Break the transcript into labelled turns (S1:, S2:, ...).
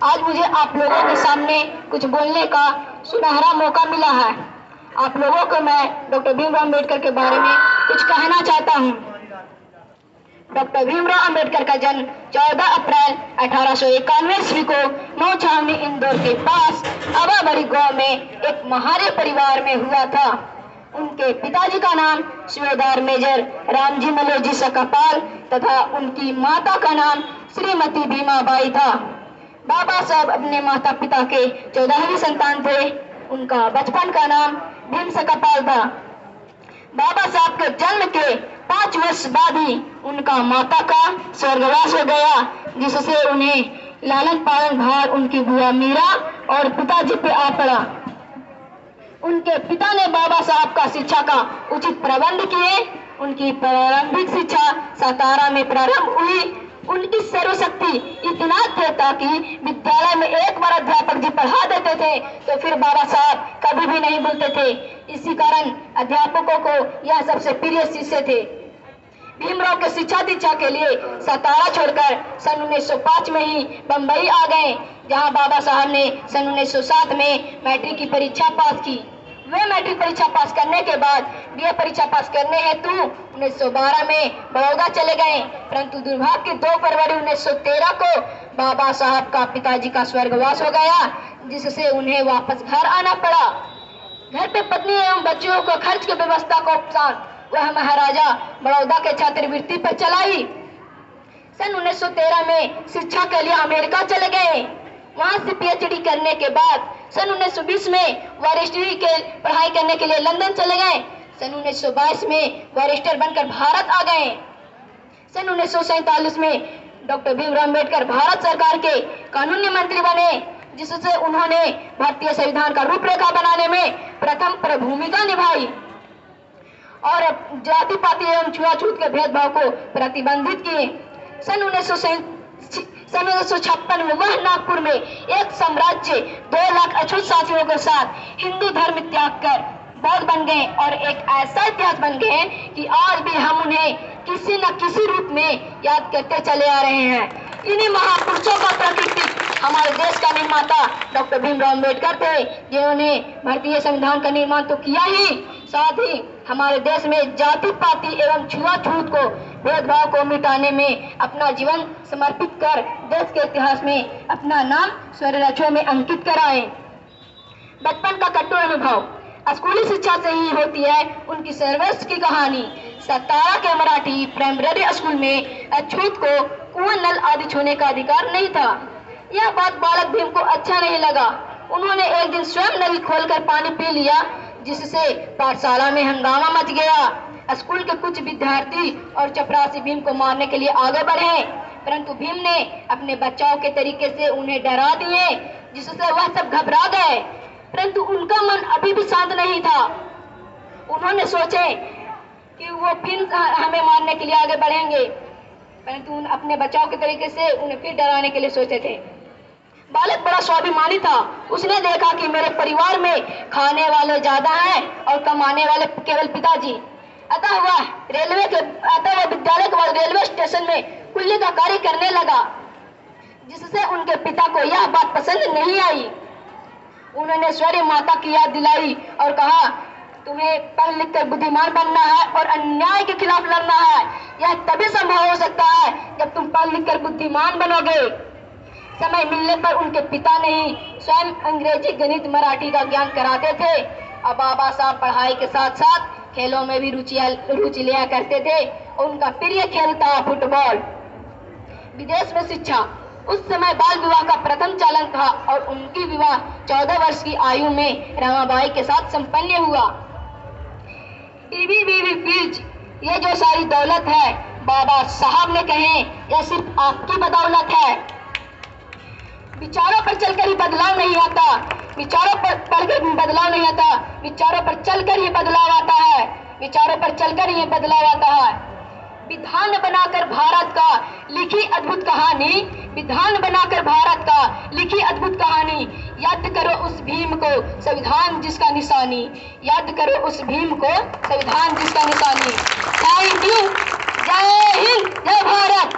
S1: आज मुझे आप लोगों के सामने कुछ बोलने का सुनहरा मौका मिला है। आप लोगों को मैं डॉक्टर भीमराव अम्बेडकर के बारे में कुछ कहना चाहता हूँ। डॉक्टर भीमराव अम्बेडकर का जन्म 14 अप्रैल 1891 ईस्वी को नौ छावनी इंदौर के पास अबाबड़ी गांव में एक महारे परिवार में हुआ था। उनके पिताजी का नाम सूबेदार मेजर रामजी मलोजी सकपाल तथा उनकी माता का नाम श्रीमती भीमाबाई था। बाबा साहब अपने माता पिता के 14वीं संतान थे। उनका बचपन का नाम भीम सकपाल था। बाबा साहब के जन्म के 5 वर्ष बाद ही उनका माता का स्वर्गवास हो गया, जिससे उन्हें लालन पालन भार उनकी बुआ मीरा और पिताजी पे आ पड़ा। उनके पिता ने बाबा साहब का शिक्षा का उचित प्रबंध किए। उनकी प्रारंभिक शिक्षा सातारा में प्रारंभ हुई। उनकी सर्वशक्ति इतना थे ताकि विद्यालय में एक बार अध्यापक जी पढ़ा देते थे तो फिर बाबा साहब कभी भी नहीं भूलते थे। इसी कारण अध्यापकों को यह सबसे प्रिय शिष्य थे। भीमराव के शिक्षा दीक्षा के लिए सातारा छोड़कर सन 1905 में ही बंबई आ गए, जहां बाबा साहब ने सन 1907 में मैट्रिक की परीक्षा पास की। वे मैट्रिक परीक्षा पास करने के बाद बीए परीक्षा पास करने हेतु 1912 में बड़ौदा चले गए, परंतु दुर्भाग्य 2 फरवरी 1913 को बाबा साहब का पिताजी का स्वर्गवास हो गया, जिससे उन्हें वापस घर आना पड़ा। घर पे पत्नी एवं बच्चों को खर्च की व्यवस्था को उपसान वह महाराजा बड़ौदा के छात्रवृत्ति पर चलाई। सन 1913 में शिक्षा के लिए अमेरिका चले गए। वहां से पीएचडी करने के बाद सन 1920 में बैरिस्टरी के पढ़ाई करने के लिए लंदन चले गए। सन 1922 में बैरिस्टर बनकर भारत आ गए। सन 1947 में डॉक्टर भीमराव अम्बेडकर भारत सरकार के कानूनी मंत्री बने, जिससे उन्होंने भारतीय संविधान का रूपरेखा बनाने में प्रथम भूमिका निभाई और जाति पाति एवं छुआछूत के भेदभाव को प्रतिबंधित किए। सन 1956 में वह नागपुर में एक साम्राज्य 2 लाख अछूत साथियों के साथ हिंदू धर्म त्याग कर बौद्ध बन गए और एक ऐसा इतिहास बन गए कि आज भी हम उन्हें किसी न किसी रूप में याद करते चले आ रहे हैं। इन्हीं महापुरुषों का प्रकृति हमारे देश का निर्माता डॉक्टर भीमराव अम्बेडकर थे, जिन्होंने भारतीय संविधान का निर्माण तो किया ही, साथ ही हमारे देश में जाति पाति एवं छुआछूत को भेदभाव को मिटाने में अपना जीवन समर्पित कर देश के इतिहास में अपना नाम स्वर्णक्षरों में अंकित कराए। बचपन का कटु अनुभव स्कूली शिक्षा से ही होती है उनकी संघर्ष की कहानी। सातारा के मराठी प्राइमरी स्कूल में अछूत को कुआं नल आदि छूने का अधिकार नहीं था। यह बात बालक भीम को अच्छा नहीं लगा। उन्होंने एक दिन स्वयं नल खोलकर पानी पी लिया, जिससे पाठशाला में हंगामा मच गया। स्कूल के कुछ विद्यार्थी और चपरासी भीम को मारने के लिए आगे बढ़े, परंतु भीम ने अपने बचाव के तरीके से उन्हें डरा दिए, जिससे वह सब घबरा गए। परंतु उनका मन अभी भी शांत नहीं था। उन्होंने सोचे कि वो फिर हमें मारने के लिए आगे बढ़ेंगे, परंतु अपने बचाव के तरीके से उन्हें फिर डराने के लिए सोचे थे। बालक बड़ा स्वाभिमानी था। उसने देखा कि मेरे परिवार में खाने वाले ज्यादा हैं और कमाने वाले केवल पिताजी। अतः वह विद्यालय के बाद रेलवे स्टेशन में कुल्ली का कार्य करने लगा, जिससे उनके पिता को यह बात पसंद नहीं आई। उन्होंने स्वयं माता की याद दिलाई और कहा, तुम्हें पढ़ लिख कर बुद्धिमान बनना है और अन्याय के खिलाफ लड़ना है। यह तभी संभव हो सकता है जब तुम पढ़ लिख कर बुद्धिमान बनोगे। समय मिलने पर उनके पिता ने ही स्वयं अंग्रेजी, गणित, मराठी का ज्ञान कराते थे। और बाबा साहब पढ़ाई के साथ साथ खेलों में भी रुचि लिया करते थे। उनका प्रिय खेल था फुटबॉल। विदेश में शिक्षा उस समय बाल विवाह का प्रथम चलन था और उनकी विवाह 14 वर्ष की आयु में रमाबाई के साथ संपन्न हुआ। टीवी, बीवी, फ्रिज, ये जो सारी दौलत है, बाबा साहब ने कहे, यह सिर्फ आपकी बदौलत है। विचारों पर चलकर ही बदलाव नहीं आता, विचारों पर पढ़कर बदलाव नहीं आता, विचारों पर चलकर ही बदलाव आता है, विचारों पर चलकर ही बदलाव आता है। विधान बनाकर भारत का लिखी अद्भुत कहानी, विधान बनाकर भारत का लिखी अद्भुत कहानी। याद करो उस भीम को, संविधान जिसका निशानी। याद करो उस भीम को, संविधान जिसका निशानी। Thank you. जय हिंद, जय भारत।